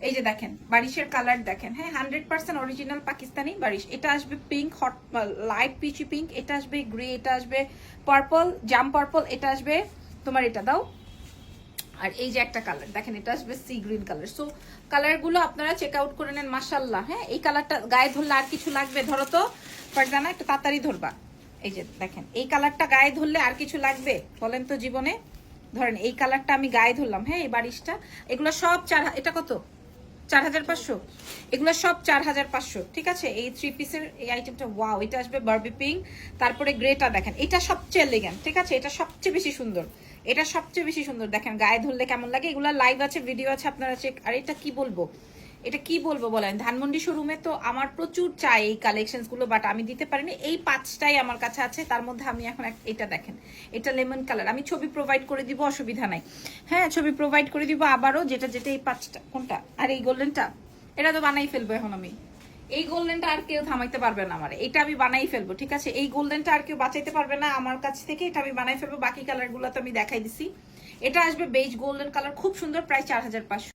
এই যে দেখেন বারিশের কালার দেখেন, হ্যাঁ 100% অরিজিনাল পাকিস্তানি বারিশ। এটা আসবে pink, hot light peachy pink, এটা আসবে গ্রে, এটা আসবে পার্পল জাম পার্পল, এটা আসবে তোমার এটা দাও, আর এই যে একটা কালার দেখেন এটা আসবে সি গ্রিন কালার। সো কালারগুলো আপনারা চেক আউট করে নেন মাশাআল্লাহ। হ্যাঁ এই কালারটা গায়ে ধরলে আর কিছু লাগবে? ধরো তো ফারজানা, একটু তাড়াতাড়ি ধরবা। এই যে দেখেন এই কালারটা গায়ে ধরলে আর কিছু লাগবে বলেন তো জীবনে? ধরেন এই কালারটা আমি গায়ে ধরলাম, হ্যাঁ এই বারিশটা, এগুলো সব এটা কত? 4500, এগুলো সব 4500। ঠিক আছে, এই 3 পিসের এই আইটেমটা ওয়াও, এটা আসবে বারবি পিঙ্ক। তারপরে গ্রেটা দেখেন, এটা সবচেয়ে এলিগেন্ট। ঠিক আছে, এটা সবচেয়ে বেশি সুন্দর, এটা সবচেয়ে বেশি সুন্দর। দেখেন গায়ে ধরলে কেমন লাগে। এগুলো লাইভ আছে, ভিডিও আছে, আপনারা চেক। আর এটা কি বলবো, এটা কি বলবো বলেন, ধানমন্ডি শোরুমে তো আমার প্রচুর চাই এই কালেকশনস গুলো, বাট আমি দিতে পারিনি। এই 5টাই আমার কাছে আছে, তার মধ্যে আমি এখন এটা দেখেন, এটা লেমন কালার, আমি ছবি প্রোভাইড করে দিব, অসুবিধা নাই। হ্যাঁ ছবি প্রোভাইড করে দিব আবারও, যেটা যেটা এই 5টা। কোনটা? আর এই গোল্ডেনটা, এটা তো বানাই ফেলবো এখন আমি। এই গোল্ডেনটা আর কেউ থামাইতে পারবে না আমার, এটা আমি বানাই ফেলবো। ঠিক আছে, এই গোল্ডেনটা আর কেউ বাঁচাইতে পারবে না আমার কাছ থেকে, এটা আমি বানাই ফেলবো। বাকি কালার গুলো তো আমি দেখাই দিছি। এটা আসবে বেজ গোল্ডেন কালার, খুব সুন্দর, প্রায় 4500।